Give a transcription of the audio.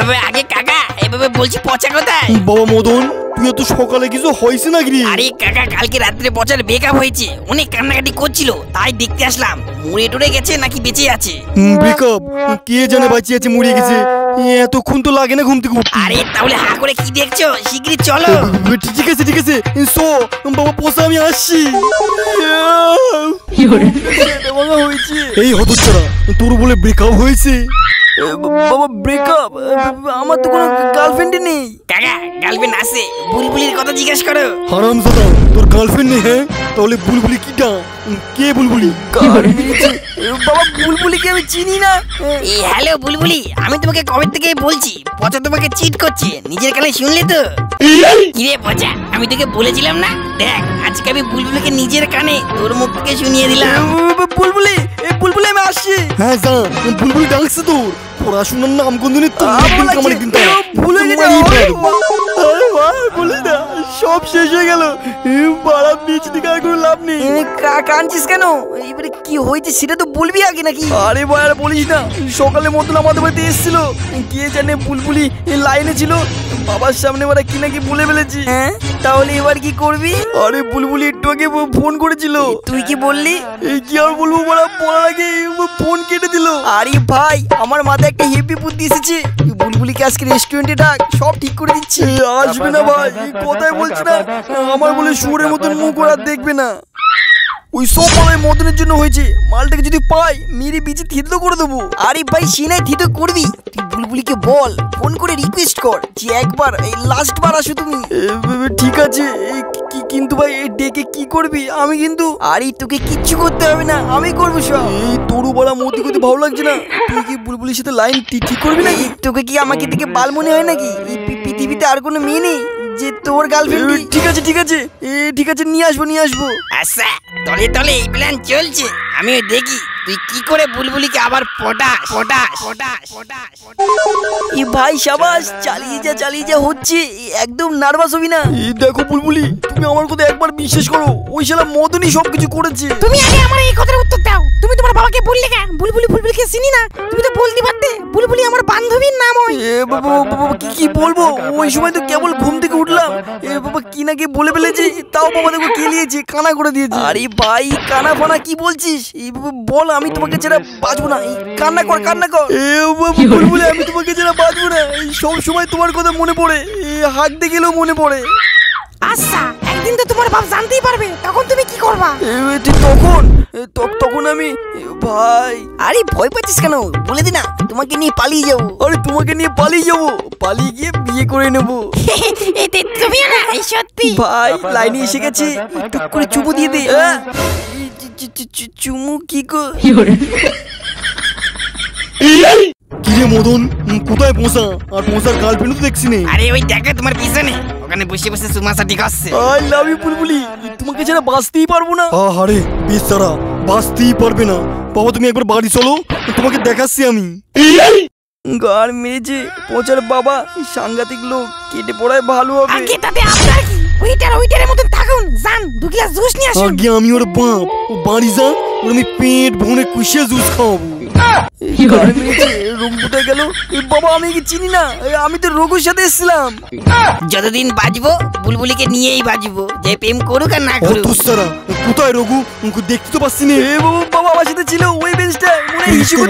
আগে কাকা এভাবে বলছি পচা কোথায়? বাবা মদন, তুই এত সকালে কিছু হয়েছে নাকি রে? আরে কাকা কালকে রাত্রে পচার ব্রেকআপ হয়েছে, অনেক কান্নাকাটি করছিল, তাই দেখতে আসলাম মরে টরে গেছে নাকি বেঁচে আছে। ব্রেকআপ? কে জানে বাঁচিয়ে আছে মরে গেছে, এতক্ষণ তো লাগে না ঘুম থেকে উঠতে। আরে তাহলে হা করে কি দেখছো, শিগগিরই চলো। ঠিক আছে ঠিক আছে, সো বাবা পোষা আমি আসছি। এই হতচ্ছাড়া, তোর বলে ব্রেকআপ হয়েছে? বাবা ব্রেকআপ? আমার তো কোনো গার্লফ্রেন্ডই নেই। কাকা গার্লফ্রেন্ড আছে, বুলবুলির কথা জিজ্ঞেস করো। হারামজাদা, তোর গার্লফ্রেন্ড নেই? হ্যাঁ, তাহলে বুলবুলি কিটা? কে বুলবুলি? বাবা বুলবুলিকে আমি চিনি না। এই হ্যালো বুলবুলি, আমি তোমাকে কবে থেকে বলছি পচা তোমাকে চিট করছে, নিজের কানে শুনলে তো? কিরে পচা, আমি তোকে বলেছিলাম না? দেখ আজকে আমি বুলবুলিকে নিজের কানে তোর মুখ থেকে শুনিয়ে দিলাম। বুলবুলি, বুলবুলি আমি আসছি। হ্যাঁ যা, বুলবুলি ডাকছে তোর। পড়াশোনার নাম কোন দিনে ভুলে সব শেষ হয়ে গেল। লাভ নেই। কাঁদছিস কেন? এবারে কি হয়েছে সেটা তো বলবি আগে নাকি? আরে ভাই আর বলিস না, সকালে মতন আমাদের বাড়িতে এসেছিল, কে জানে বুলবুলি লাইনে ছিল, বাবার সামনে ওরা কি নাকি বলে ফেলেছি। হ্যাঁ, তাহলে এবার কি করবি? আরে বুলবুলি একটু আগে ফোন করেছিল। তুই কি বললি? কি আর বলবো, বলার আগে ফোন কেটে দিল। আরে ভাই আমার মাথায় একটা হেভি বুদ্ধি এসেছে, বুলবুলিকে আজকে রেস্টুরেন্টে ডাক, সব ঠিক করে দিচ্ছি। আসবে না ভাই, কথাই বলছি না, আমার বলে শুয়োরের মতন মুখ ওরা দেখবে না। ওই সব মালাই মদনের জন্য হয়েছে, মালটাকে যদি পাই মেরে বিচে থিতো করে দেবো। আরে ভাই সিনাই থিতো করবি, তুই বুলবুলিকে বল, ফোন করে রিকোয়েস্ট কর যে একবার এই লাস্ট বার আসো তুমি। ঠিক আছে, কিন্তু ভাই ডেকে কি করবি? আমি কিন্তু আরে তোকে কিচ্ছু করতে হবে না, আমি করবো সব। এই তোরও বলা মতি করতে ভালো লাগছে না, তুই কি বুলবুলির সাথে লাইন ঠিক করবি নাকি? তোকে কি আমাকে দেখে বাল মনে হয় নাকি? এই পৃথিবীতে আর কোনো মেয়ে নেই যে তোর গার্লফ্রেন্ড? ঠিক আছে ঠিক আছে, ঠিক আছে, নিয়ে আসবো। আচ্ছা তলে তলে এই প্ল্যান চলছে, আমিও দেখি তুই কি করে বুলবুলিকে আবার পটাস। এই ভাই সাবাস, চালিয়ে যা হচ্ছে, একদম নার্ভাস হবি না। দেখো বুলবুলি, তুমি আমার কথা একবার বিশ্বাস করো, ওই শালা মদনই সবকিছু করেছে। তুমি আগে আমার এই কথার উত্তর দাও, তুমি তোমার বাবাকে বললে কেন বুলবুলিকে চিনি না? তুমি তো বলতে পারতে বুলবুলি আমার বান্ধবীর নাম। ওই বাবা কি বলবো, ওই সময় তো কেবল ঘুম থেকে উঠলাম, বাবা কি নাকি বলে ফেলেছি, তাও বাবা দেখো কেলিয়েছে, কানা করে দিয়েছে। আরে ভাই কানা ফানা কি বলছিস? বল আমি তোমাকে ছাড়া বাঁচবো না, কান্না কর। বুলবুলি আমি তোমাকে ছাড়া বাঁচবো না, সব সময় তোমার কথা মনে পড়ে, হাঁটতে গেলেও মনে পড়ে। আচ্ছা একদিন তো তোমার বাপ জানতেই পারবে, তখন তুমি কি করবা? তখন আমি ভাই। আরে ভয় পাচ্ছিস কেন, বলে দি না, তোমাকে নিয়ে পালিয়ে যাবো। আরে তোমাকে নিয়ে পালিয়ে যাবো, পালিয়ে গিয়ে বিয়ে করে নেবো। তুমি না সত্যি ভাই লাইনে এসে গেছে, টুক করে চুমু দিয়ে দে। চুমু কি করে? কিরে মদন, কোথায় পৌঁছা? আর পৌঁছার গার্লফ্রেন্ড তো দেখছি না। আরে ওই দেখো তোমার পিছনে, ওখানে বসে বসে সুমাসাটি করছে। আই লাভ ইউ বুলবুলি, তোমাকে ছাড়া বাঁচতেই পারবো না। আরে বেচারা বাঁচতেই পারবে না। বাবা তুমি একবার বাড়ি চলো, তোমাকে দেখাচ্ছি আমি। গার মেরেছে পচার বাবা, সাংঘাতিক লোক, কেটে পড়ায় ভালো হবে। আগে তাতে আপনার কি, ওইটারের মতন থাকুন, যান 2 গ্লাস জুস নিয়ে আসুন। আগে আমি ওর বাপ, ও বাড়ি যা, ওর আমি পেট ভরে কুশিয়ে জুস খাওয়াবো। রুমটা গেল বাবা, আমি কি চিনি না, আমি তো রঘুর সাথে এসেছিলাম। যতদিন বাঁচবো বুলবুলিকে নিয়েই বাঁচবো, যে প্রেম করুক আর না করুক। কোথায় রঘু? দেখতে তো পাচ্ছি না। বাবা আমার সাথে ছিল ওই বেঞ্চটায়, মনে হিসেবে